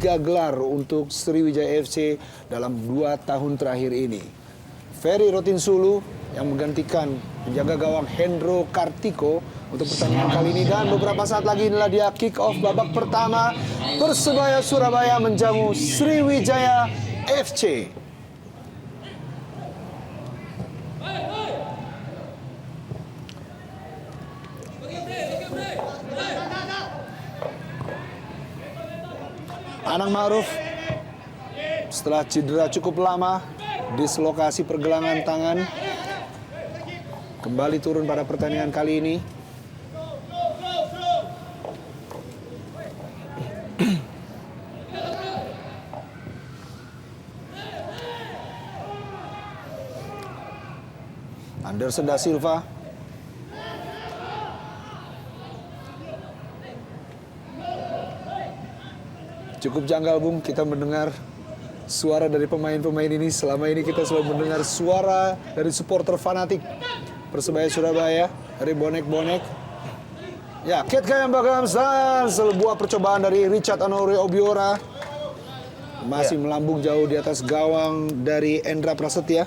3 gelar untuk Sriwijaya FC dalam 2 tahun terakhir ini. Ferry Rotinsulu yang menggantikan penjaga gawang Hendro Kartiko untuk pertandingan kali ini. Dan beberapa saat lagi inilah dia kick off babak pertama. Persebaya Surabaya menjamu Sriwijaya FC. Anang Ma'ruf setelah cedera cukup lama, dislokasi pergelangan tangan, kembali turun pada pertandingan kali ini. Anderson Da Silva cukup janggal, Bung, kita mendengar suara dari pemain-pemain ini. Selama ini kita selalu mendengar suara dari supporter fanatik Persebaya Surabaya, dari bonek-bonek. Ya, Kate Kayam Bagams dan sebuah percobaan dari Richard Anore Obiora. Masih melambung jauh di atas gawang dari Endra Prasetya.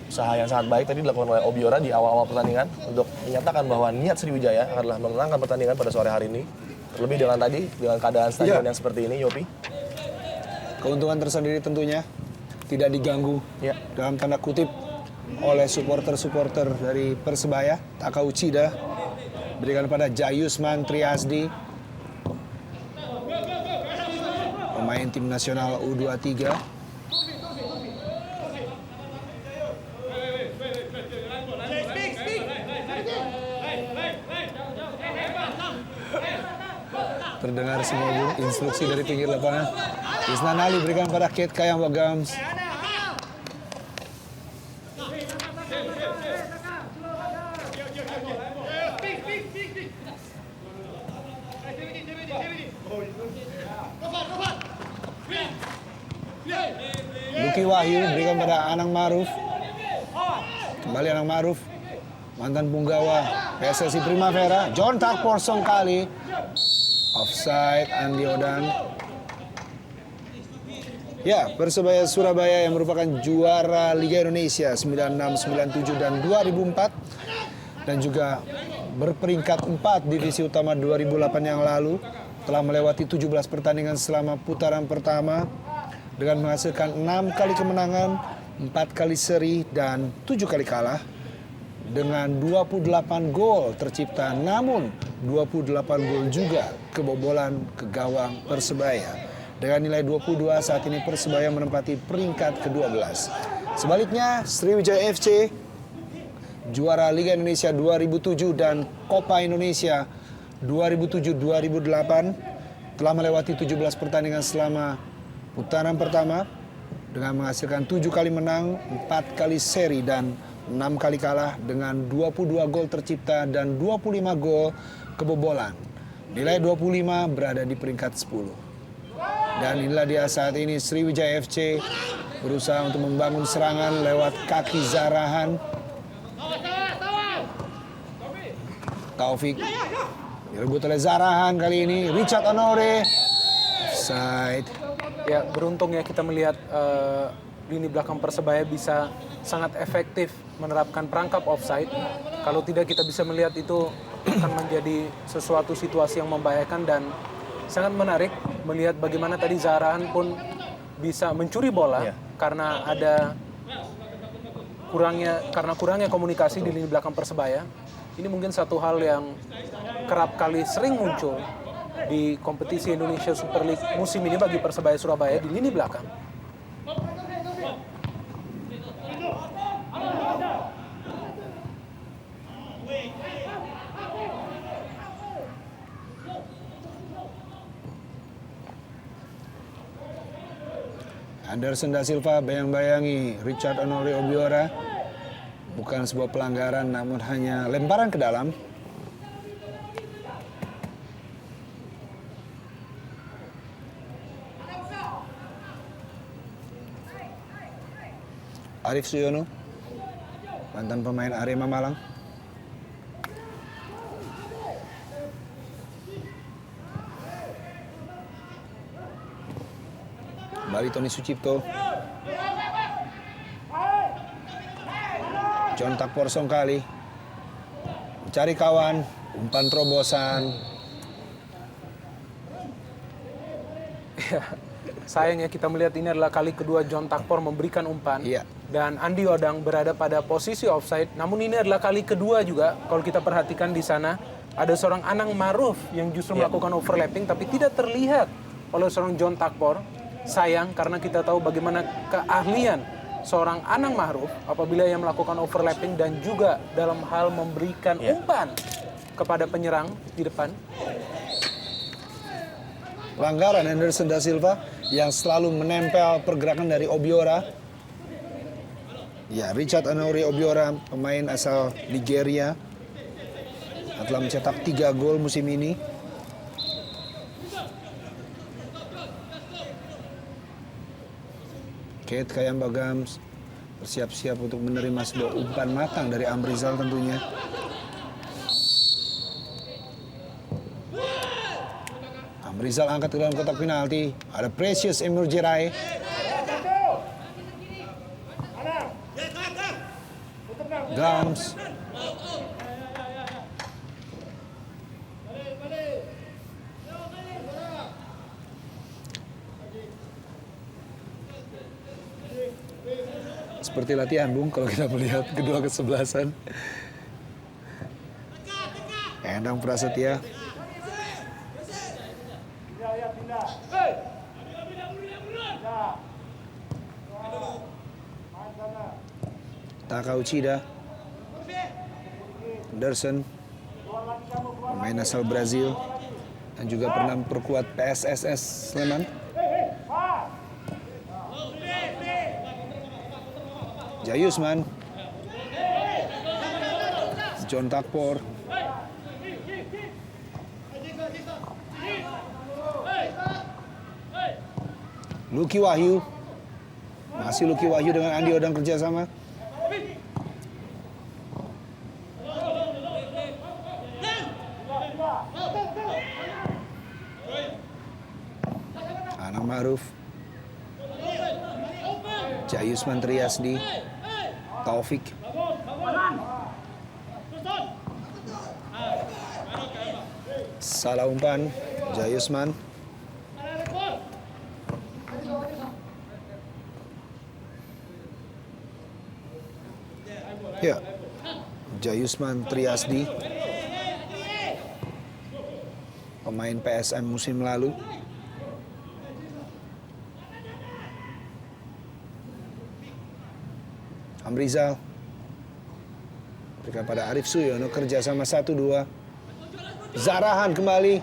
Usaha yang sangat baik tadi dilakukan oleh Obiora di awal-awal pertandingan untuk menyatakan bahwa niat Sriwijaya adalah memenangkan pertandingan pada sore hari ini. Terlebih dengan keadaan stadion yang seperti ini, Yopi. Keuntungan tersendiri tentunya tidak diganggu dalam tanda kutip oleh supporter-supporter dari Persebaya. Taka Uchida berikan pada Jayusman Triasdi, pemain tim nasional U23. Terdengar semua, Bu, instruksi dari pinggir lapangan. Isnan Ali berikan pada Kate Kayam Bagams. Luki Wahyu berikan pada Anang Ma'ruf. Kembali Anang Ma'ruf, mantan punggawa PSSI Primavera. John Takporsong kali. Offside Andi Odan. Ya, Persebaya Surabaya yang merupakan juara Liga Indonesia 96, 97, dan 2004. Dan juga berperingkat 4 divisi utama 2008 yang lalu. Telah melewati 17 pertandingan selama putaran pertama. Dengan menghasilkan 6 kali kemenangan, 4 kali seri, dan 7 kali kalah. Dengan 28 gol tercipta, namun 28 gol juga kebobolan ke gawang Persebaya. Dengan nilai 22, saat ini Persebaya menempati peringkat ke-12. Sebaliknya, Sriwijaya FC, juara Liga Indonesia 2007 dan Copa Indonesia 2007-2008, telah melewati 17 pertandingan selama putaran pertama dengan menghasilkan 7 kali menang, 4 kali seri, dan 6 kali kalah dengan 22 gol tercipta dan 25 gol kebobolan. Nilai 25 berada di peringkat 10. Dan inilah dia saat ini Sriwijaya FC berusaha untuk membangun serangan lewat kaki Zarahan. Taufik direbut oleh Zarahan kali ini. Richard Anore. Offside. Ya, beruntung ya kita melihat lini belakang Persebaya bisa sangat efektif menerapkan perangkap offside. Kalau tidak kita bisa melihat itu akan menjadi sesuatu situasi yang membahayakan, dan sangat menarik melihat bagaimana tadi Zarahan pun bisa mencuri bola karena kurangnya komunikasi di lini belakang Persebaya. Ini mungkin satu hal yang kerap kali sering muncul di kompetisi Indonesia Super League musim ini bagi Persebaya Surabaya di lini belakang. Anderson Da Silva bayang-bayangi Richard Anore Obiora. Bukan sebuah pelanggaran, namun hanya lemparan ke dalam. Arif Suyono, mantan pemain Arema Malang. Kembali Tony Sucipto. John Takpor Songkali. Mencari kawan. Umpan terobosan. Sayangnya kita melihat ini adalah kali kedua John Takpor memberikan umpan. Iya. Dan Andi Odang berada pada posisi offside. Namun ini adalah kali kedua juga kalau kita perhatikan di sana ada seorang Anang Maruf yang justru melakukan overlapping tapi tidak terlihat oleh seorang John Takpor. Sayang karena kita tahu bagaimana keahlian seorang Anang Maruf apabila ia melakukan overlapping dan juga dalam hal memberikan umpan kepada penyerang di depan. Pelanggaran Anderson da Silva yang selalu menempel pergerakan dari Obiora. Ya, Richard Anouri Obiora, pemain asal Nigeria, telah mencetak 3 gol musim ini. Kate Kayamba Gams bersiap-siap untuk menerima sebuah umpan matang dari Amrizal tentunya. Amrizal angkat ke dalam kotak penalti. Ada Precious Emerjirai. Gams. Seperti latihan, Bung, kalau kita melihat kedua kesebelasan. Endang Prasetya. Taka Uchida. Anderson, pemain asal Brazil dan juga pernah memperkuat PSSS Sleman. Jayusman, John Takpor, Lucky Wahyu, masih Lucky Wahyu dengan Andi Odang kerjasama. Anang Maruf, Jayusman Triasdi, Taufik, salah umpan, Jayusman. Ya, Jayusman Triasdi, pemain PSM musim lalu. Amrizal berikan pada Arif Suyono, kerjasama 1-2. Zarahan kembali.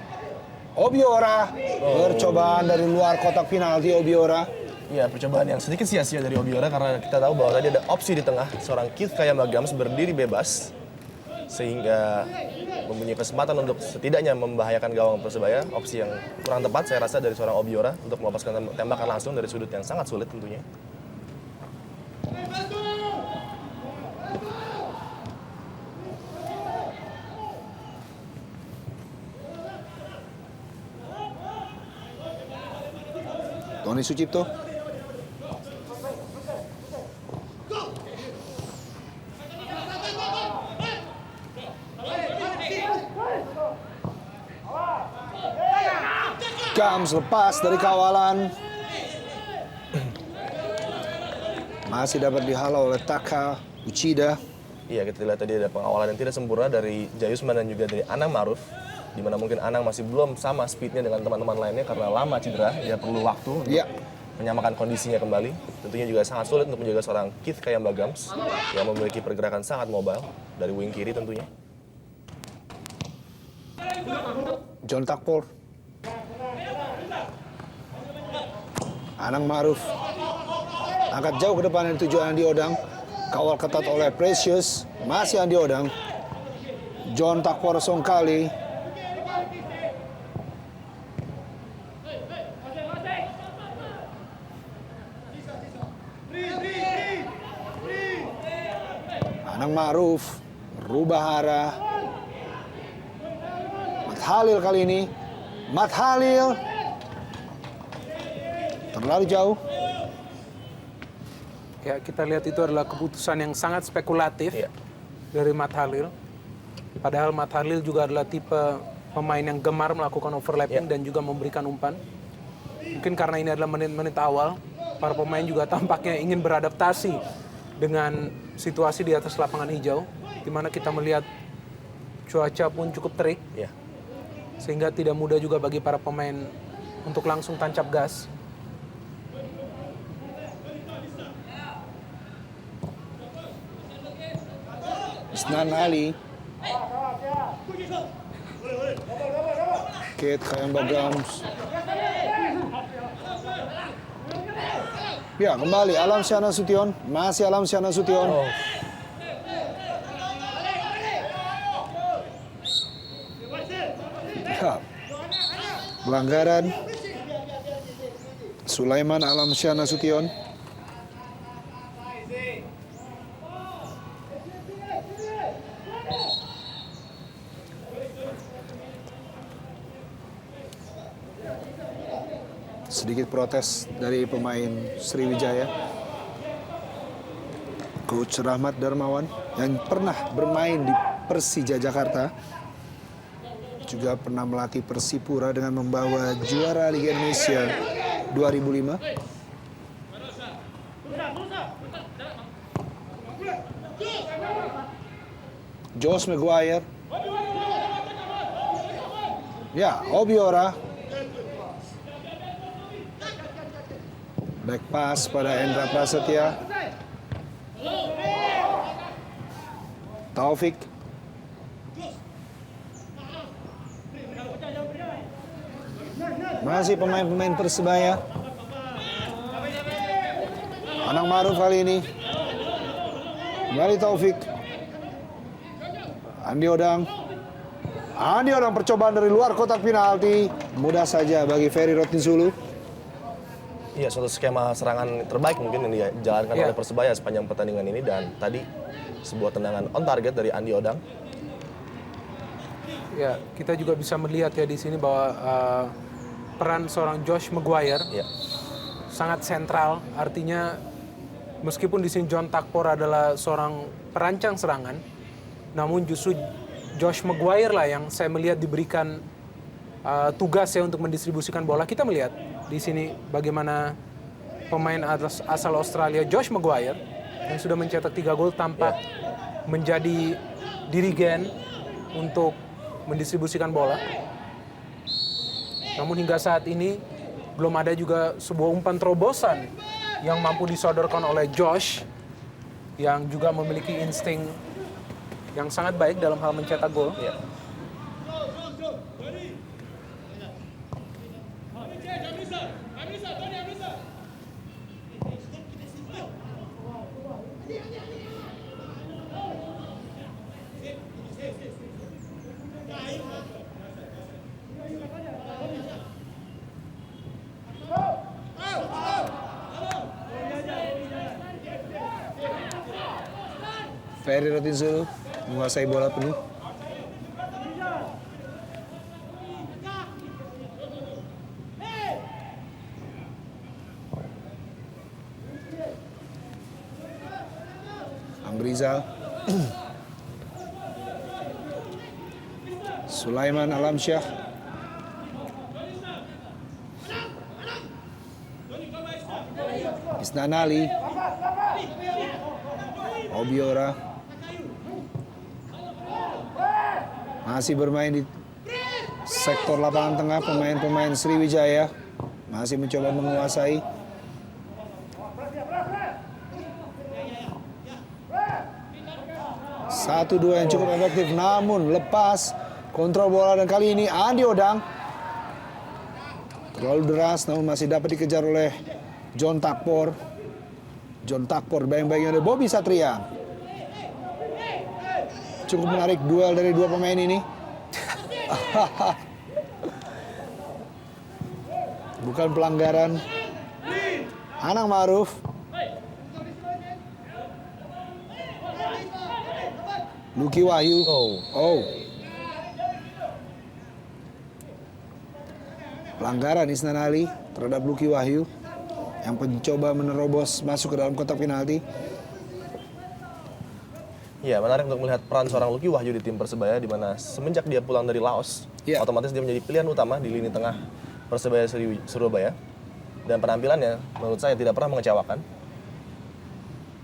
Obiora, percobaan dari luar kotak penalti Obiora. Iya, percobaan yang sedikit sia-sia dari Obiora karena kita tahu bahwa tadi ada opsi di tengah seorang Keith Kayamba Gams berdiri bebas sehingga mempunyai kesempatan untuk setidaknya membahayakan gawang Persebaya. Opsi yang kurang tepat saya rasa dari seorang Obiora untuk melepaskan tembakan langsung dari sudut yang sangat sulit tentunya. Tony Sucipto. Gams lepas dari kawalan. Masih dapat dihalau oleh Taka Uchida. Iya, kita lihat tadi ada pengawalan yang tidak sempurna dari Jayusman dan juga dari Anang Maruf, di mana mungkin Anang masih belum sama speednya dengan teman-teman lainnya karena lama cedera, dia perlu waktu untuk menyamakan kondisinya kembali. Tentunya juga sangat sulit untuk menjaga seorang Keith Kayamba Gams yang memiliki pergerakan sangat mobile dari wing kiri tentunya. John Takpor. Anang Maruf. Angkat jauh ke depan dari tujuan Andi Odang. Kawal ketat oleh Precious. Masih Andi Odang. John Takpor Songkali. Anang Maruf. Merubah arah. Mat Halil kali ini. Mat Halil. Terlalu jauh. Ya, kita lihat itu adalah keputusan yang sangat spekulatif Iya. dari Matt Halil. Padahal Matt Halil juga adalah tipe pemain yang gemar melakukan overlapping dan juga memberikan umpan. Mungkin karena ini adalah menit-menit awal, para pemain juga tampaknya ingin beradaptasi dengan situasi di atas lapangan hijau, di mana kita melihat cuaca pun cukup terik, Iya. sehingga tidak mudah juga bagi para pemain untuk langsung tancap gas. Isnan Ali. Kate Kayang Bagams. Ya, kembali Alam Syah Nasution. Masih Alam Syah Nasution. Oh. Ya. Pelanggaran. Sulaiman Alam Syah Nasution. Sedikit protes dari pemain Sriwijaya. Coach Rahmat Darmawan yang pernah bermain di Persija Jakarta. Juga pernah melatih Persipura dengan membawa juara Liga Indonesia 2005. Josh Maguire. Ya, Obiora. Back pass pada Endra Prasetya. Taufik. Masih pemain-pemain Persebaya. Anang Maruf kali ini. Kembali Taufik. Andi Odang. Andi Odang percobaan dari luar kotak penalti. Mudah saja bagi Ferry Rotinsulu. Iya, suatu skema serangan terbaik mungkin yang dijalankan Iya. oleh Persebaya sepanjang pertandingan ini, dan tadi sebuah tendangan on target dari Andi Odang. Ya, kita juga bisa melihat ya di sini bahwa peran seorang Josh Maguire Iya. sangat sentral. Artinya meskipun di sini John Takpor adalah seorang perancang serangan, namun justru Josh Maguire lah yang saya melihat diberikan tugas ya untuk mendistribusikan bola. Kita melihat di sini bagaimana pemain asal Australia Josh Maguire yang sudah mencetak 3 gol tampak menjadi dirigen untuk mendistribusikan bola. Namun hingga saat ini belum ada juga sebuah umpan terobosan yang mampu disodorkan oleh Josh yang juga memiliki insting yang sangat baik dalam hal mencetak gol. Iya. Ferry Rotinsulu menguasai bola penuh. Amrizal. Sulaiman Alamsyah. Isnan Ali. Obiora. Masih bermain di sektor lapangan tengah, pemain-pemain Sriwijaya masih mencoba menguasai. Satu dua yang cukup efektif, namun lepas kontrol bola, dan kali ini Andi Odang terlalu deras, namun masih dapat dikejar oleh John Takpor. John Takpor bayang-bayangnya oleh Bobby Satria. Cukup menarik duel dari dua pemain ini. Bukan pelanggaran. Anang Maruf. Luki Wahyu. Oh. Pelanggaran Isnan Ali terhadap Luki Wahyu. yang mencoba menerobos masuk ke dalam kotak penalti. Ya, menarik untuk melihat peran seorang Lucky Wahyu di tim Persebaya, di mana semenjak dia pulang dari Laos, Ya. otomatis dia menjadi pilihan utama di lini tengah Persebaya Surabaya. Dan penampilannya menurut saya tidak pernah mengecewakan.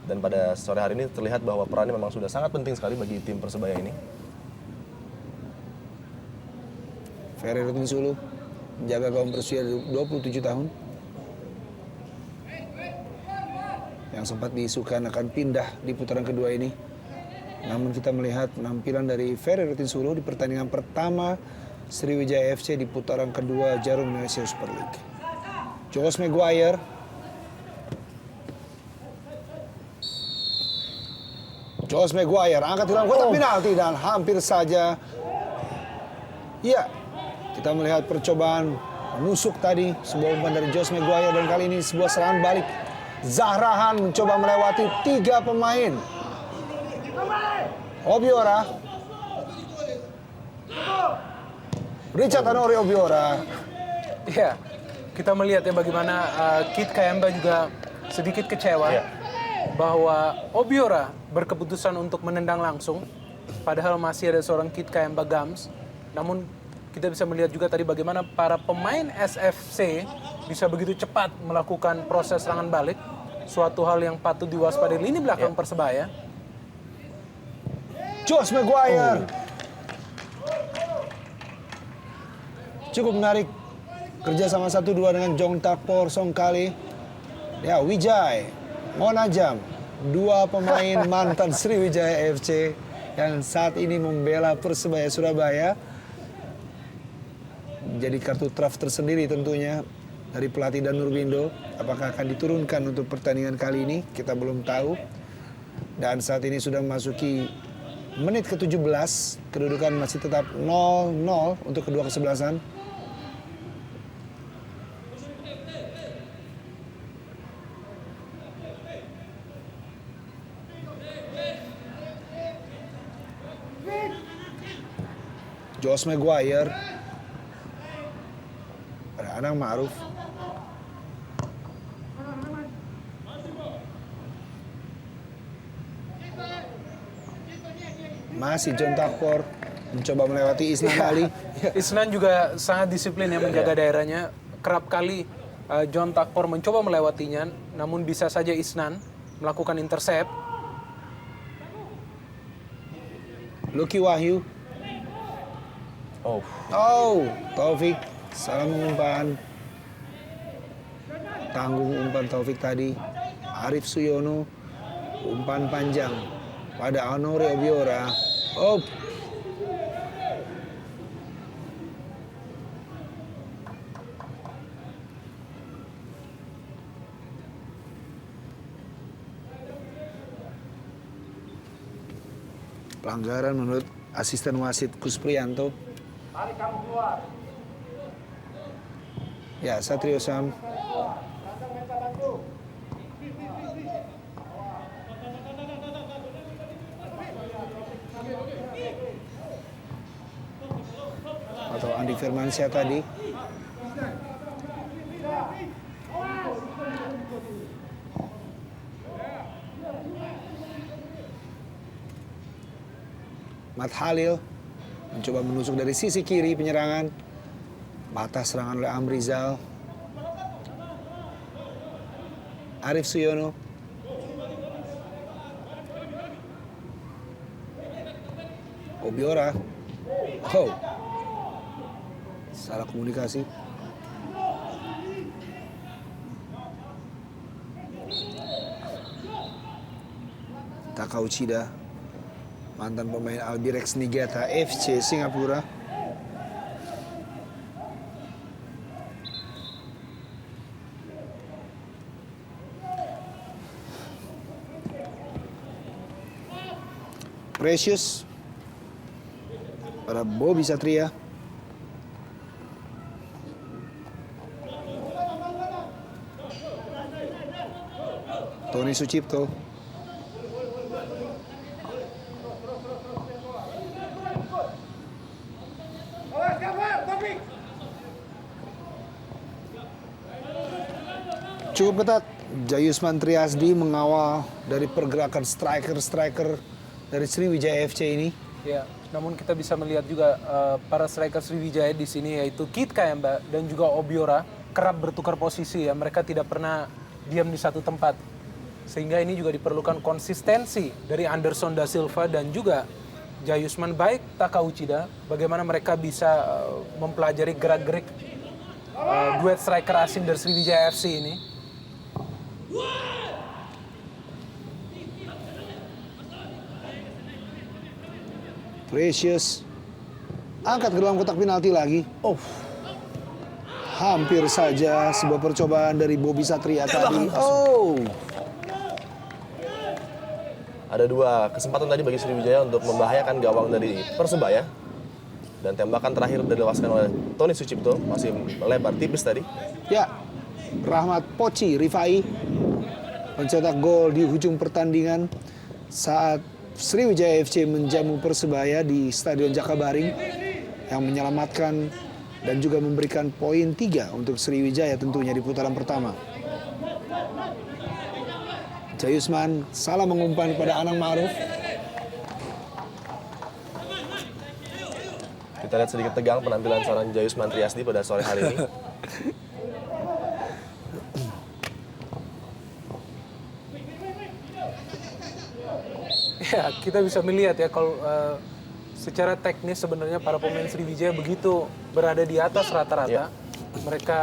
Dan pada sore hari ini terlihat bahwa perannya memang sudah sangat penting sekali bagi tim Persebaya ini. Ferry Rutin Sulu menjaga gawang berusia 27 tahun. Yang sempat diisukan akan pindah di putaran kedua ini. Namun kita melihat penampilan dari Ferry Rutin Sulu di pertandingan pertama Sriwijaya FC di putaran kedua Jarum Indonesia Super League. Josh Maguire. Josh Maguire angkat di dalam kotak penalti dan hampir saja. Iya, kita melihat percobaan menusuk tadi sebuah umpan dari Josh Maguire dan kali ini sebuah serangan balik. Zahrahan mencoba melewati 3 pemain. Obiora. Richard Anori Obiora. Iya, kita melihat ya bagaimana Kit Kayamba juga sedikit kecewa bahwa Obiora berkeputusan untuk menendang langsung, padahal masih ada seorang Kit Kayamba Gams. Namun kita bisa melihat juga tadi bagaimana para pemain SFC bisa begitu cepat melakukan proses serangan balik, suatu hal yang patut diwaspadai lini belakang Persebaya. Josh Maguire. Cukup menarik kerjasama 1-2 dengan Jong Takpor Songkali. Ya, Wijay, Monajam, 2 pemain mantan Sriwijaya FC yang saat ini membela Persebaya Surabaya. Jadi kartu truf tersendiri tentunya dari pelatih Dan Nurbindo. Apakah akan diturunkan untuk pertandingan kali ini? Kita belum tahu. Dan saat ini sudah memasuki menit ke-17, kedudukan masih tetap 0-0 untuk kedua kesebelasan. Josh Maguire, ada Anang Ma'ruf. Masih John Takpor mencoba melewati Isnan Ali. Isnan juga sangat disiplin ya menjaga daerahnya. Kerap kali John Takpor mencoba melewatinya, namun bisa saja Isnan melakukan intercept. Lucky Wahyu. Taufik salah mengumpan. Tanggung umpan Taufik tadi. Arif Suyono, umpan panjang pada Anori Obiora. Pelanggaran menurut asisten wasit Kus Priyanto. Ya, Satrio Sam. Atau Andi Firmansyah tadi. Mat Halil mencoba menusuk dari sisi kiri penyerangan. Batas serangan oleh Amrizal. Arif Suyono. Obiora. Salah komunikasi. Takao Uchida, mantan pemain Albirex Niigata FC Singapura. Precious pada Bobby Satria. Tony Sucipto. cukup ketat. Jayusman Triasdi mengawal dari pergerakan striker-striker dari Sriwijaya FC ini. Ya, namun kita bisa melihat juga para striker Sriwijaya di sini yaitu Kit Kayamba dan juga Obiora kerap bertukar posisi ya. Mereka tidak pernah diam di satu tempat. Sehingga ini juga diperlukan konsistensi dari Anderson da Silva dan juga Jayusman baik Takauchida. Bagaimana mereka bisa mempelajari gerak-gerik duet striker asing dari Sriwijaya FC ini. Precious angkat ke dalam kotak penalti lagi. Hampir saja sebuah percobaan dari Bobby Satria tadi. Ada 2 kesempatan tadi bagi Sriwijaya untuk membahayakan gawang dari Persebaya. Dan tembakan terakhir dilepaskan oleh Tony Sucipto, masih melebar tipis tadi. Ya, Rahmat Poci Rifai mencetak gol di ujung pertandingan saat Sriwijaya FC menjamu Persebaya di Stadion Jakabaring yang menyelamatkan dan juga memberikan poin 3 untuk Sriwijaya tentunya di putaran pertama. Jayusman salah mengumpan pada Anang Ma'ruf. Kita lihat sedikit tegang penampilan seorang Jayusman Triasdi pada sore hari ini. Ya, kita bisa melihat ya kalau secara teknis sebenarnya para pemain Sriwijaya begitu berada di atas rata-rata. Mereka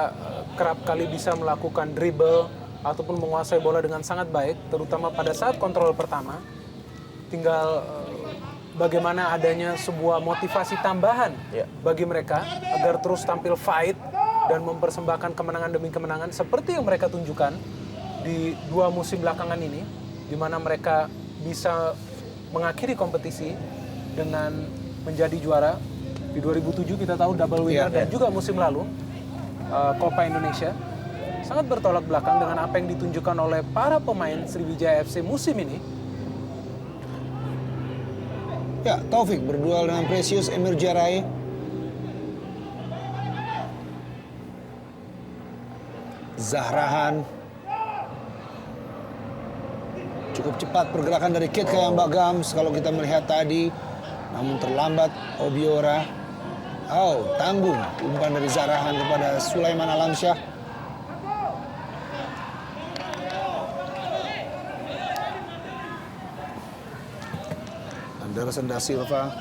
kerap kali bisa melakukan dribble ataupun menguasai bola dengan sangat baik, terutama pada saat kontrol pertama. Tinggal bagaimana adanya sebuah motivasi tambahan bagi mereka agar terus tampil fight dan mempersembahkan kemenangan demi kemenangan seperti yang mereka tunjukkan di 2 musim belakangan ini, di mana mereka bisa mengakhiri kompetisi dengan menjadi juara. Di 2007 kita tahu double winner dan juga musim lalu Copa Indonesia. Sangat bertolak belakang dengan apa yang ditunjukkan oleh para pemain Sriwijaya FC musim ini. Ya, Taufik berduel dengan Precious Emir Jarai. Zahrahan. Cukup cepat pergerakan dari Kit Kayamba Gams kalau kita melihat tadi. Namun terlambat Obiora. Tanggung umpan dari Zahrahan kepada Sulaiman Alamsyah. Anderson da Silva.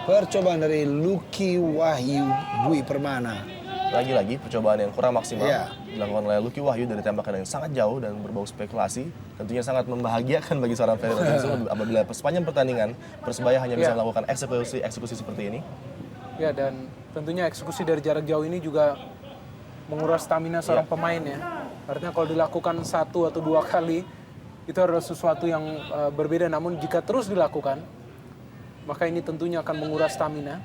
Percobaan dari Lucky Wahyu Dwi Permana. Lagi-lagi percobaan yang kurang maksimal dilakukan oleh Lucky Wahyu dari tembakan yang sangat jauh dan berbau spekulasi. Tentunya sangat membahagiakan bagi seorang Ferry Rotinsulu apabila sepanjang pertandingan Persebaya hanya bisa melakukan eksekusi seperti ini. Ya, dan tentunya eksekusi dari jarak jauh ini juga menguras stamina seorang pemain ya. Artinya kalau dilakukan 1 atau 2 kali itu adalah sesuatu yang berbeda, namun jika terus dilakukan maka ini tentunya akan menguras stamina.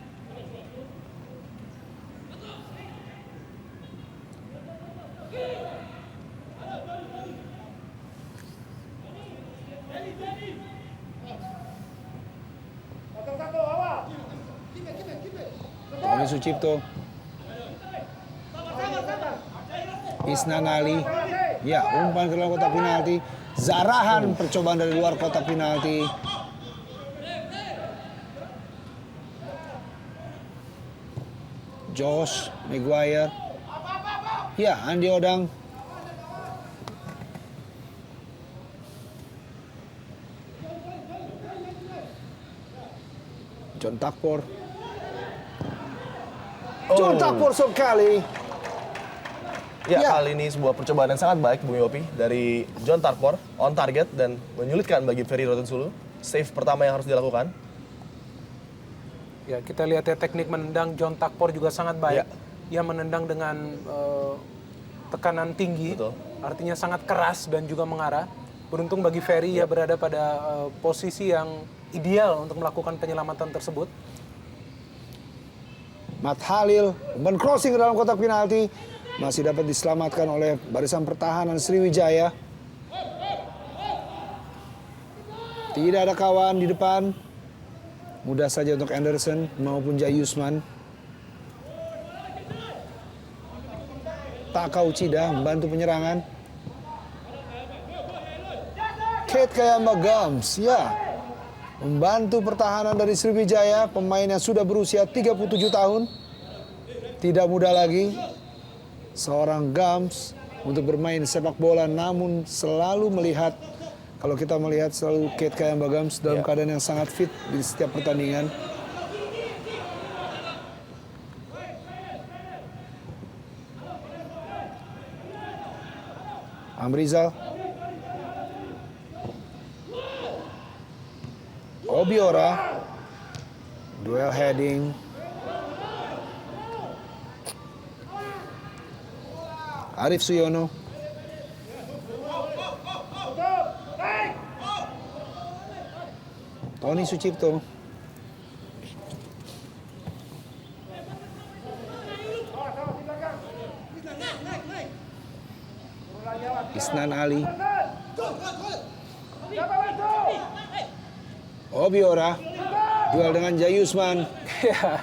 Tony Sucipto. Isnan Ali. Ya, umpan ke dalam kotak penalti. Zahrahan percobaan dari luar kotak penalti. Josh Maguire. Ya, Andi Odang. John Takpor. John Takpor sekali. Kali ini sebuah percobaan yang sangat baik Bung Yopi dari John Tarpor, on target dan menyulitkan bagi Ferry Rotinsulu. Save pertama yang harus dilakukan. Ya, kita lihat ya teknik menendang John Takpor juga sangat baik. Ia menendang dengan tekanan tinggi, artinya sangat keras dan juga mengarah. Beruntung bagi Ferry ia berada pada posisi yang ideal untuk melakukan penyelamatan tersebut. Mat Halil, umpan crossing ke dalam kotak penalti. Masih dapat diselamatkan oleh barisan pertahanan Sriwijaya. Tidak ada kawan di depan. Mudah saja untuk Anderson maupun Jayusman. Taka Uchida membantu penyerangan. Kate Kayamba Gams, ya, membantu pertahanan dari Sriwijaya, pemain yang sudah berusia 37 tahun. Tidak mudah lagi seorang Gams untuk bermain sepak bola, namun selalu melihat, kalau kita melihat selalu Kate Kayamba Gams dalam keadaan yang sangat fit di setiap pertandingan. Amrizal, Obiora, duel heading. Arif Suyono. Tony Sucipto. Isnan Ali. Obiora. Duel dengan Jayusman. Ya.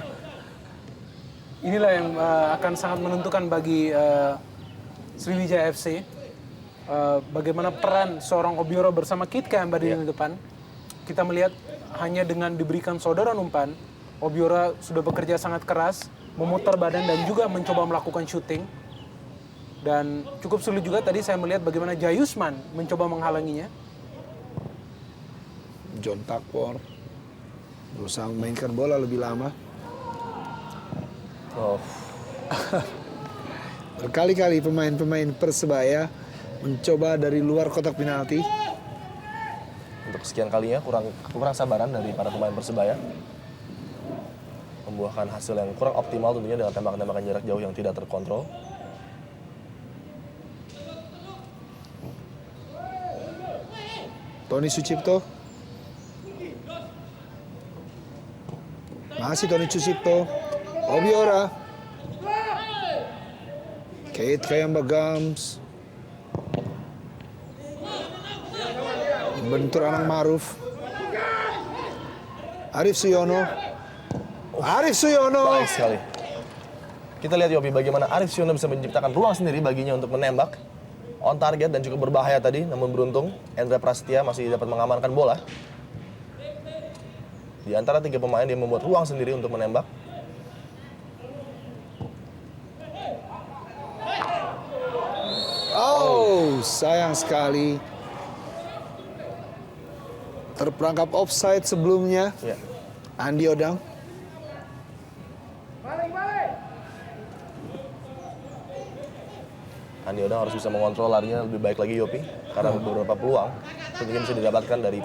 Inilah yang akan sangat menentukan bagi Sriwijaya FC. Bagaimana peran seorang Obiora bersama Kit Kayamba di lini depan. Kita melihat hanya dengan diberikan sodoran umpan, Obiora sudah bekerja sangat keras, memutar badan dan juga mencoba melakukan shooting. Dan cukup sulit juga tadi saya melihat bagaimana Jayusman mencoba menghalanginya. John Takpor berusaha memainkan bola lebih lama. Oh, Berkali-kali pemain-pemain Persebaya mencoba dari luar kotak penalti. untuk sekian kalinya kurang sabaran dari para pemain Persebaya. Membuahkan hasil yang kurang optimal tentunya dengan tembakan-tembakan jarak jauh yang tidak terkontrol. Tony Sucipto. Masih Tony Sucipto. Obiora. Kate Kayamba Gams. Bentur Anang Maruf. Arif Suyono. Arif Suyono. Baik sekali. Kita lihat Yopi bagaimana Arif Suyono bisa menciptakan ruang sendiri baginya untuk menembak. On target dan cukup berbahaya tadi, namun beruntung Endra Prasetya masih dapat mengamankan bola. Di antara tiga pemain dia membuat ruang sendiri untuk menembak. Oh, sayang sekali. Terperangkap offside sebelumnya. Ya. Andi Odang. Andi Odang harus bisa mengontrol larinya lebih baik lagi Yopi, karena beberapa peluang tentunya bisa didapatkan dari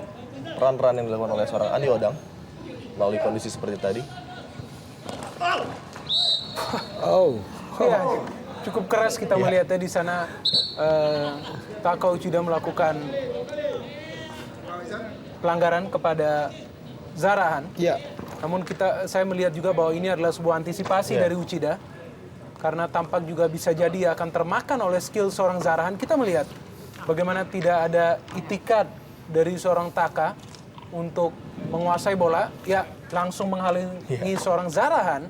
peran-peran yang dilakukan oleh seorang Andi Odang melalui kondisi seperti tadi. Oh. Ya, cukup keras kita melihatnya di sana. Taka Uchida melakukan pelanggaran kepada Zarahan. Ya. Namun saya melihat juga bahwa ini adalah sebuah antisipasi dari Uchida. Karena tampak juga bisa jadi akan termakan oleh skill seorang Zarahan. Kita melihat bagaimana tidak ada itikat dari seorang Taka untuk menguasai bola. Ya, langsung menghalangi seorang Zarahan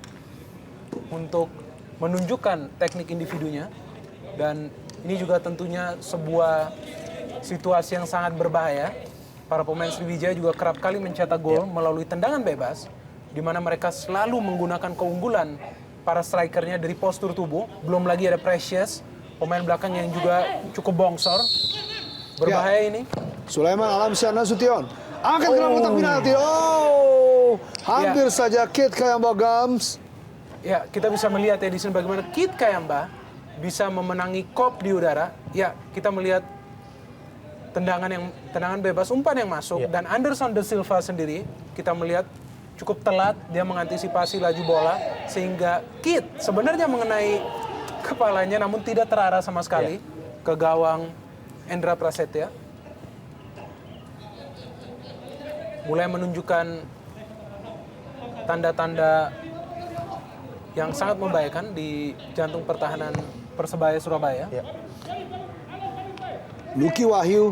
untuk menunjukkan teknik individunya. Dan ini juga tentunya sebuah situasi yang sangat berbahaya. Para pemain Sriwijaya juga kerap kali mencetak gol melalui tendangan bebas, di mana mereka selalu menggunakan keunggulan para strikernya dari postur tubuh. Belum lagi ada Precious, pemain belakang yang juga cukup bongsor. Berbahaya ini. Sulaiman Alamsyah Nasution. Angkat ke dalam kotak penalti. Oh, hampir saja Kate Kayamba Gams. Ya, kita bisa melihat ya di sini bagaimana Kit Kayamba bisa memenangi kop di udara. Ya, kita melihat tendangan bebas, umpan yang masuk. Dan Anderson De Silva sendiri, kita melihat cukup telat dia mengantisipasi laju bola sehingga Kit sebenarnya mengenai kepalanya namun tidak terarah sama sekali ke gawang Endra Prasetya. Mulai menunjukkan tanda-tanda yang sangat membahayakan di jantung pertahanan Persebaya Surabaya. Ya. Lucky Wahyu.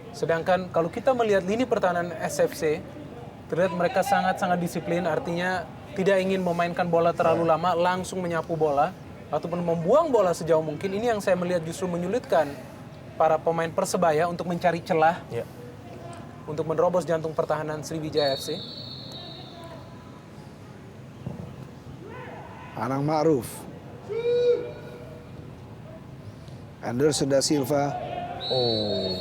Sedangkan kalau kita melihat lini pertahanan SFC, terlihat mereka sangat-sangat disiplin, artinya tidak ingin memainkan bola terlalu lama, langsung menyapu bola, ataupun membuang bola sejauh mungkin. Ini yang saya melihat justru menyulitkan para pemain Persebaya untuk mencari celah, Ya. untuk menerobos jantung pertahanan Sriwijaya FC. Anang Ma'ruf. Anderson da Silva. Oh.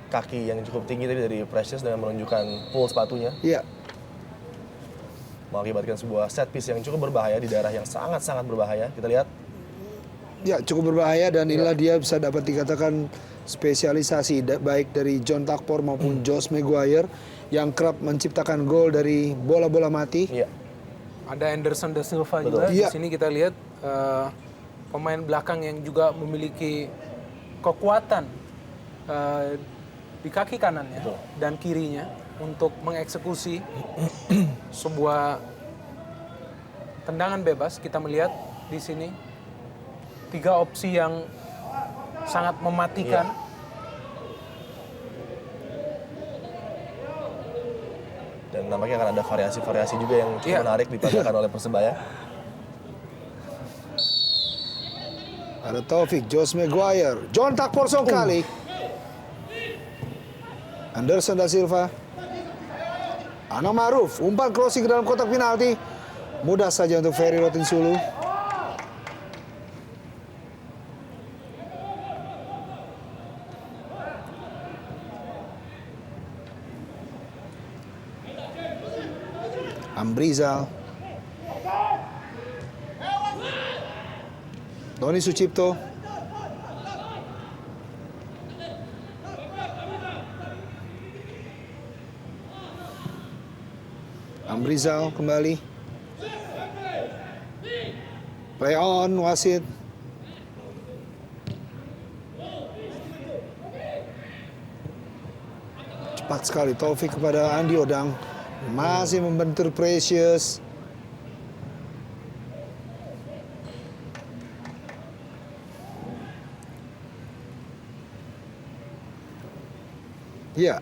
Kaki yang cukup tinggi tadi dari Precious dengan menunjukkan pull sepatunya Iya. mengakibatkan sebuah set piece yang cukup berbahaya di daerah yang sangat-sangat berbahaya. Kita lihat. Ya, cukup berbahaya dan inilah dia bisa dapat dikatakan spesialisasi baik dari John Takpor maupun Josh Maguire yang kerap menciptakan gol dari bola-bola mati. Iya. Ada Anderson da Silva Betul. juga. Iya. Di sini kita lihat pemain belakang yang juga memiliki kekuatan di kaki kanannya Betul. dan kirinya untuk mengeksekusi sebuah tendangan bebas. Kita melihat di sini 3 opsi yang sangat mematikan. Iya. Dan nampaknya akan ada variasi-variasi juga yang cukup Iya. menarik dipancarkan oleh Persebaya. Ada Taufik, Josh Maguire, John Takpor kali. Anderson da Silva. Anang Ma'ruf, umpan crossing ke dalam kotak penalti. Mudah saja untuk Ferry Rotinsulu. Ambrizal. Doni Sucipto. Ambrizal kembali. Play on, wasit. Cepat sekali Taufik kepada Andi Odang. Masih membentur Precious. Ya.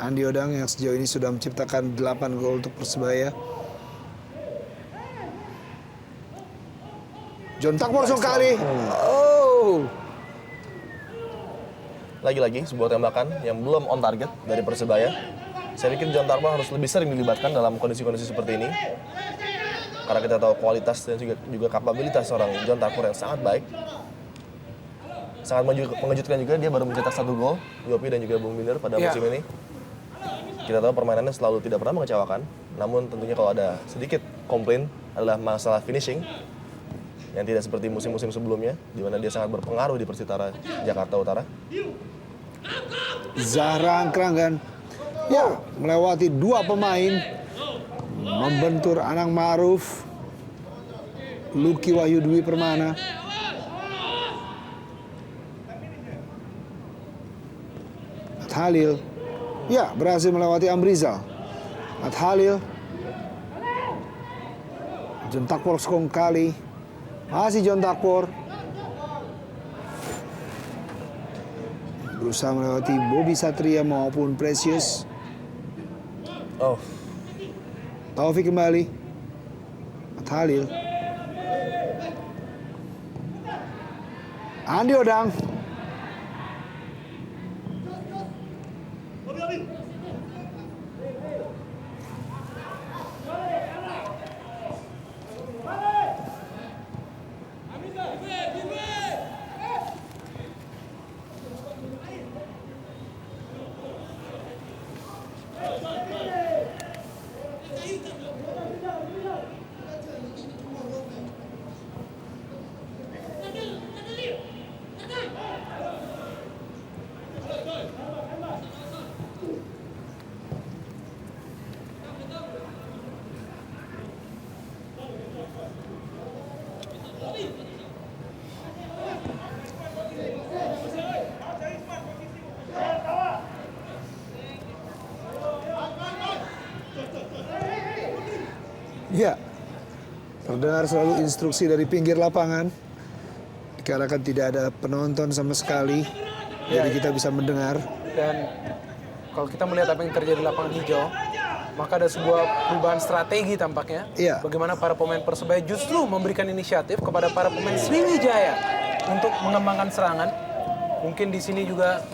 Andi Odang yang sejauh ini sudah menciptakan 8 gol untuk Persebaya. John Takpor kali. Oh. Lagi-lagi sebuah tembakan yang belum on target dari Persebaya. Saya pikir John Takpor harus lebih sering dilibatkan dalam kondisi-kondisi seperti ini. Karena kita tahu kualitas dan juga kapabilitas seorang John Takpor yang sangat baik. Sangat mengejutkan juga, dia baru mencetak 1 gol, Yopi dan juga Bung Binder pada musim ini. Kita tahu permainannya selalu tidak pernah mengecewakan. Namun tentunya kalau ada sedikit komplain adalah masalah finishing. Yang tidak seperti musim-musim sebelumnya, di mana dia sangat berpengaruh di Persitara Jakarta Utara. Zahra Angkrangan. Ya, melewati 2 pemain. Membentur Anang Ma'ruf. Lucky Wahyu Dwi Permana. Mat Halil. Ya, berhasil melewati Ambrizal. Mat Halil. John Takpor kali. Masih John Takpor. Berusaha melewati Bobby Satria maupun Precious. Oh, Taufik kembali. Mat Halil. Andi Odang. Ya, terdengar selalu instruksi dari pinggir lapangan. Dikarenakan tidak ada penonton sama sekali, jadi kita bisa mendengar. Dan kalau kita melihat apa yang terjadi di lapangan hijau, maka ada sebuah perubahan strategi tampaknya. Iya. Bagaimana para pemain Persebaya justru memberikan inisiatif kepada para pemain Sriwijaya untuk mengembangkan serangan. Mungkin di sini juga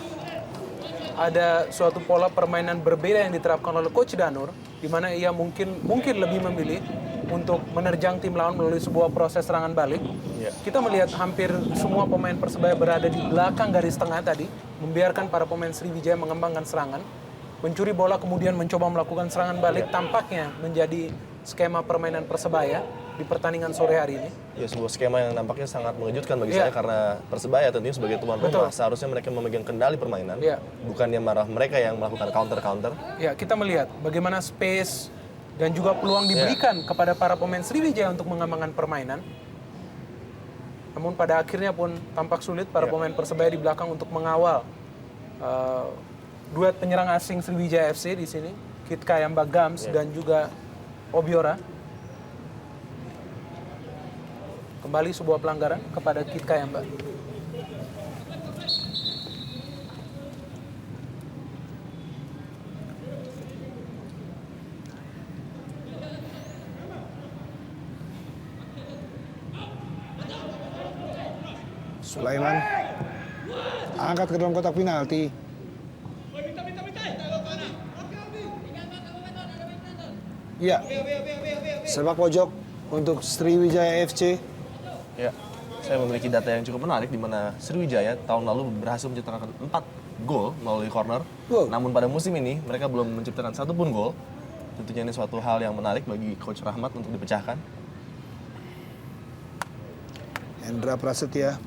ada suatu pola permainan berbeda yang diterapkan oleh Coach Danur, di mana ia mungkin lebih memilih untuk menerjang tim lawan melalui sebuah proses serangan balik. Iya. Kita melihat hampir semua pemain Persebaya berada di belakang garis tengah tadi, membiarkan para pemain Sriwijaya mengembangkan serangan, mencuri bola kemudian mencoba melakukan serangan balik, tampaknya menjadi skema permainan Persebaya di pertandingan sore hari ini. Ya, sebuah skema yang nampaknya sangat mengejutkan bagi Iya. saya karena Persebaya tentunya sebagai tuan rumah seharusnya mereka memegang kendali permainan, Iya. bukannya marah mereka yang melakukan counter-counter. Ya, kita melihat bagaimana space dan juga peluang diberikan kepada para pemain Sriwijaya untuk mengembangkan permainan. Namun pada akhirnya pun tampak sulit para pemain Persebaya di belakang untuk mengawal duet penyerang asing Sriwijaya FC di sini, Kit Kayamba Gams dan juga Obiora. Kembali sebuah pelanggaran kepada Kit Kayamba. Sulaiman angkat ke dalam kotak penalti. Ya, sepak pojok untuk Sriwijaya FC. Ya, saya memiliki data yang cukup menarik di mana Sriwijaya tahun lalu berhasil menciptakan 4 gol melalui corner. Wow. Namun pada musim ini mereka belum menciptakan satupun gol. Tentunya ini suatu hal yang menarik bagi Coach Rahmat untuk dipecahkan. Hendra Prasetya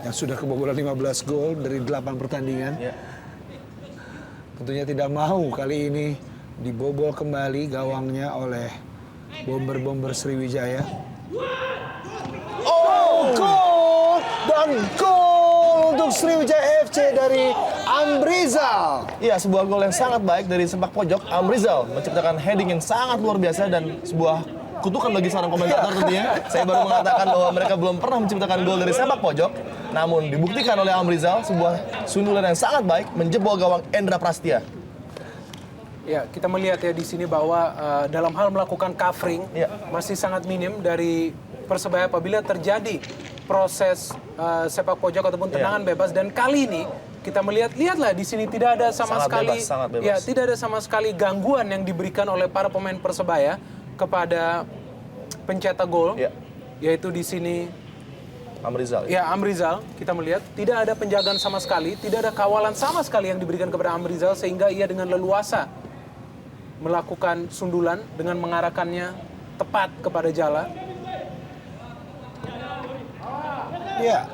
yang sudah kebobolan 15 gol dari 8 pertandingan. Ya. Tentunya tidak mau kali ini dibobol kembali gawangnya oleh bomber-bomber Sriwijaya. Oh, gol! Dan gol untuk Sriwijaya FC dari Amrizal. Iya, sebuah gol yang sangat baik dari sepak pojok. Amrizal menciptakan heading yang sangat luar biasa dan sebuah kutukan bagi seorang komentator tentunya. Saya baru mengatakan bahwa mereka belum pernah menciptakan gol dari sepak pojok. Namun dibuktikan oleh Amrizal sebuah sundulan yang sangat baik menjebol gawang Hendra Prasetya. Ya, kita melihat ya di sini bahwa dalam hal melakukan covering masih sangat minim dari Persebaya apabila terjadi proses sepak pojok ataupun tendangan bebas, dan kali ini kita lihatlah di sini tidak ada sama Sangat sekali bebas, sangat bebas. ya tidak ada sama sekali gangguan yang diberikan oleh para pemain Persebaya kepada pencetak gol, yaitu di sini Amrizal. ya Amrizal. Kita melihat tidak ada penjagaan sama sekali, tidak ada kawalan sama sekali yang diberikan kepada Amrizal sehingga ia dengan leluasa melakukan sundulan dengan mengarahkannya tepat kepada jala. Ya,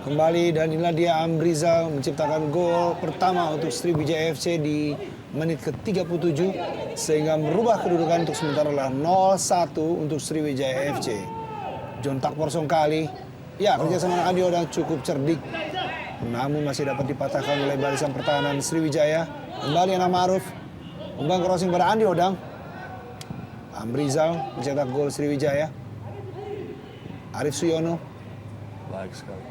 kembali dan inilah dia Amrizal menciptakan gol pertama untuk Sriwijaya FC di menit ke-37 sehingga merubah kedudukan untuk sementara adalah 0-1 untuk Sriwijaya FC. John Takpor kali, ya kerjasama Andi Odang cukup cerdik, namun masih dapat dipatahkan oleh barisan pertahanan Sriwijaya. Kembali Anang Maruf, umpan crossing pada Andi Odang. Amrizal mencetak gol Sriwijaya. Arif Suyono. Baik sekali.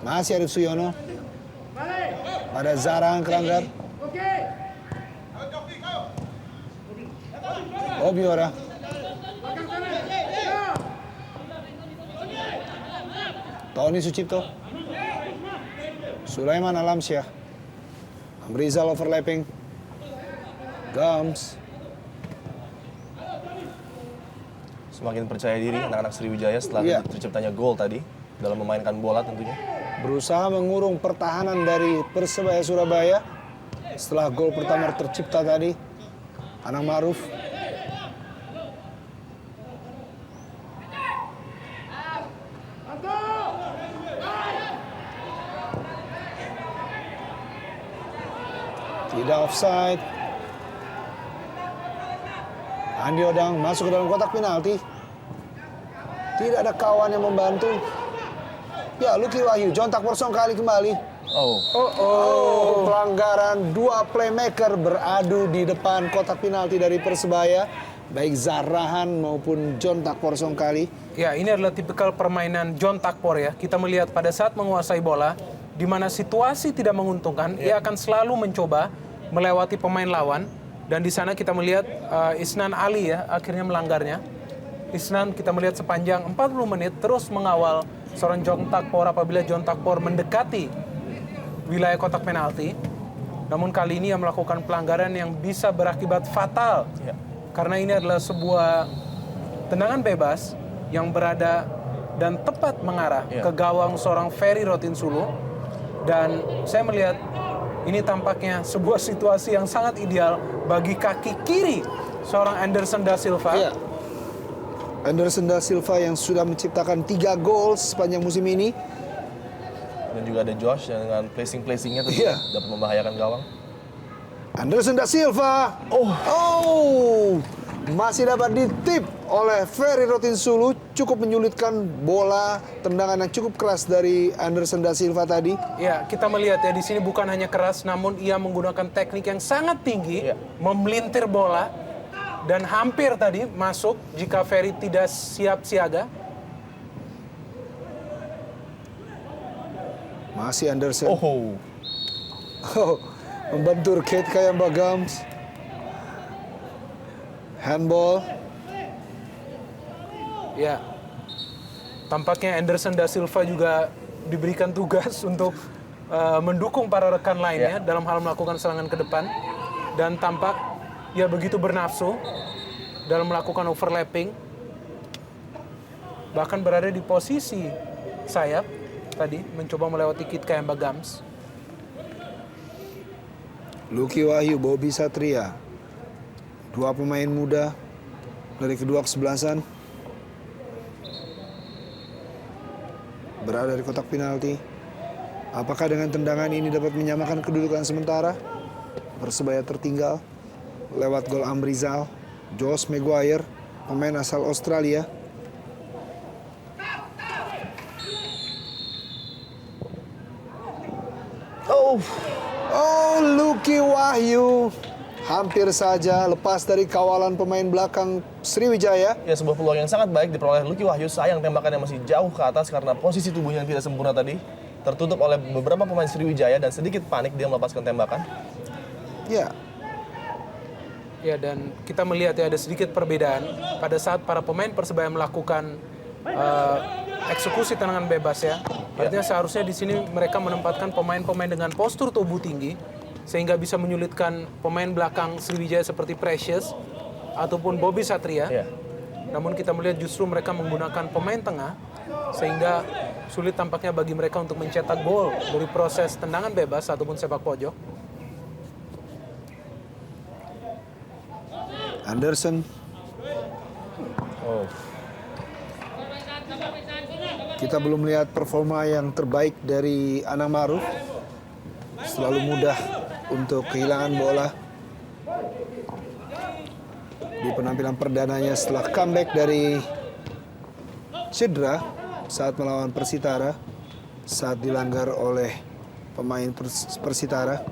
Masih Arif Suyono. Pada Zarang Keranggar. Obiora. Tony Sucipto. Sulaiman Alamsyah. Amrizal overlapping. Gams. Semakin percaya diri anak-anak Sriwijaya setelah terciptanya gol tadi dalam memainkan bola tentunya. Berusaha mengurung pertahanan dari Persebaya Surabaya setelah gol pertama tercipta tadi. Anang Maruf. Tidak offside. Andi Odang masuk ke dalam kotak penalti. Tidak ada kawan yang membantu. Ya, Lucky Wahyu, John Takpor kali kembali. Pelanggaran, dua playmaker beradu di depan kotak penalti dari Persebaya. Baik Zahrahan maupun John Takpor Songkali. Ya, ini adalah tipikal permainan John Takpor ya. Kita melihat pada saat menguasai bola, di mana situasi tidak menguntungkan, ia akan selalu mencoba melewati pemain lawan. Dan di sana kita melihat Isnan Ali ya, akhirnya melanggarnya. Isnan kita melihat sepanjang 40 menit terus mengawal seorang John Takpor apabila John Takpor mendekati wilayah kotak penalti. Namun kali ini ia melakukan pelanggaran yang bisa berakibat fatal. Karena ini adalah sebuah tendangan bebas yang berada dan tepat mengarah ke gawang seorang Ferry Rotinsulu. Dan saya melihat ini tampaknya sebuah situasi yang sangat ideal bagi kaki kiri seorang Anderson da Silva. Anderson da Silva yang sudah menciptakan 3 gol sepanjang musim ini. Dan juga ada Josh yang dengan placing-placingnya tuh dapat membahayakan gawang. Anderson da Silva. Masih dapat ditip oleh Ferry Rotinsulu. Cukup menyulitkan bola, tendangan yang cukup keras dari Anderson da Silva tadi. Ya, kita melihat ya di sini bukan hanya keras, namun ia menggunakan teknik yang sangat tinggi, memelintir bola dan hampir tadi masuk jika Ferry tidak siap siaga. Masih Anderson. Membentur Kate Kayamba Gams. Handball. Ya, tampaknya Anderson da Silva juga diberikan tugas untuk mendukung para rekan lainnya dalam hal melakukan serangan ke depan. Dan tampak ia begitu bernafsu dalam melakukan overlapping. Bahkan berada di posisi sayap tadi, mencoba melewati Kate Kayamba Gams. Lucky Wahyu, Bobby Satria. Dua pemain muda dari kedua kesebelasan. Berada di kotak penalti. Apakah dengan tendangan ini dapat menyamakan kedudukan sementara? Persebaya tertinggal lewat gol Amrizal. Josh Maguire, pemain asal Australia. Lucky Wahyu hampir saja lepas dari kawalan pemain belakang Sriwijaya. Ya, sebuah peluang yang sangat baik diperoleh Lucky Wahyu. Sayang tembakannya masih jauh ke atas karena posisi tubuhnya yang tidak sempurna tadi. Tertutup oleh beberapa pemain Sriwijaya dan sedikit panik dia melepaskan tembakan. Ya, dan kita melihat ya ada sedikit perbedaan pada saat para pemain Persebaya melakukan eksekusi tendangan bebas ya. Artinya seharusnya di sini mereka menempatkan pemain-pemain dengan postur tubuh tinggi sehingga bisa menyulitkan pemain belakang Sriwijaya seperti Precious ataupun Bobby Satria. Namun kita melihat justru mereka menggunakan pemain tengah sehingga sulit tampaknya bagi mereka untuk mencetak gol dari proses tendangan bebas ataupun sepak pojok. Anderson. Kita belum melihat performa yang terbaik dari Anang Maruf. Selalu mudah untuk kehilangan bola. Di penampilan perdananya setelah comeback dari cedera saat melawan Persitara, saat dilanggar oleh pemain Persitara,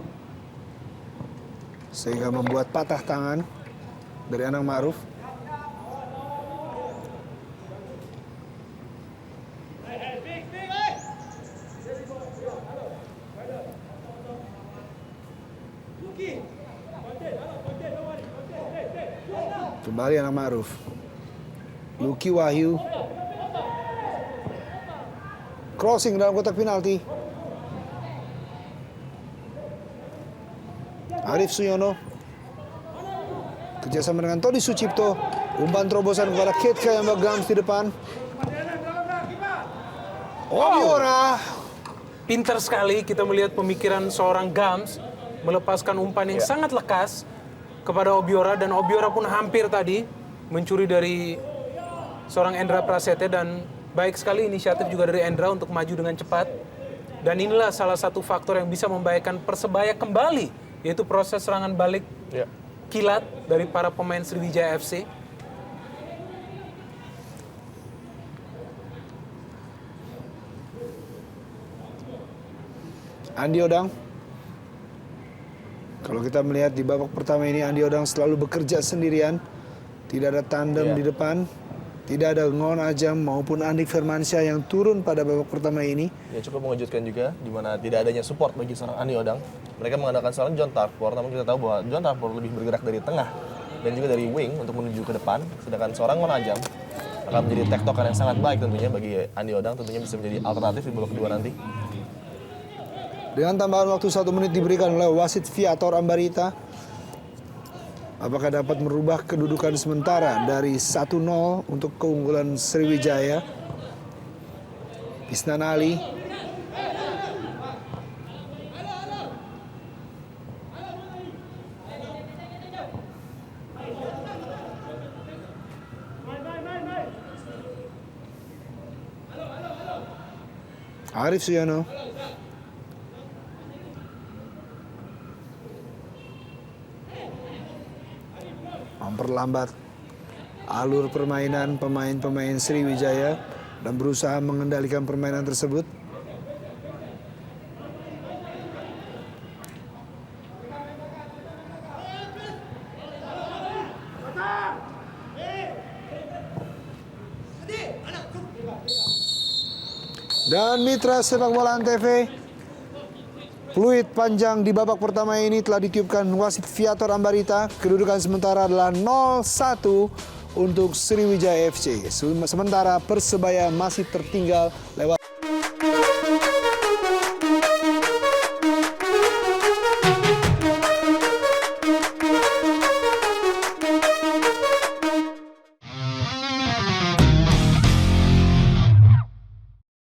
sehingga membuat patah tangan dari Anang Maruf. Kembali Anang Maruf. Lucky Wahyu. Crossing dalam kotak penalti. Arif Suyono. Kerjasama dengan Todi Sucipto. Umpan terobosan kepada Kate Kayamba Gams di depan. Obiora. Pinter sekali kita melihat pemikiran seorang Gams melepaskan umpan yang sangat lekas kepada Obiora, dan Obiora pun hampir tadi mencuri dari seorang Endra Prasetya, dan baik sekali inisiatif juga dari Endra untuk maju dengan cepat. Dan inilah salah satu faktor yang bisa membahayakan Persebaya kembali, yaitu proses serangan balik kilat dari para pemain Sriwijaya FC. Andi Odang. Kalau kita melihat di babak pertama ini Andi Odang selalu bekerja sendirian. Tidak ada tandem di depan. Tidak ada Ngon Ajam maupun Andik Firmansyah yang turun pada babak pertama ini. Ya cukup mengejutkan juga, di mana tidak adanya support bagi seorang Andi Odang. Mereka mengandalkan seorang John Tarpor, namun kita tahu bahwa John Tarpor lebih bergerak dari tengah dan juga dari wing untuk menuju ke depan. Sedangkan seorang Ngon Ajam akan menjadi tektokan yang sangat baik tentunya bagi Andi Odang, tentunya bisa menjadi alternatif di babak kedua nanti. Dengan tambahan waktu 1 menit diberikan oleh wasit Viator Ambarita. Apakah dapat merubah kedudukan sementara dari 1-0 untuk keunggulan Sriwijaya? Isnan Ali. Arif Suyono. Memperlambat alur permainan pemain-pemain Sriwijaya dan berusaha mengendalikan permainan tersebut. Dan mitra sepak bola Antv, peluit panjang di babak pertama ini telah ditiupkan wasit Viator Ambarita. Kedudukan sementara adalah 0-1 untuk Sriwijaya FC. Sementara Persebaya masih tertinggal lewat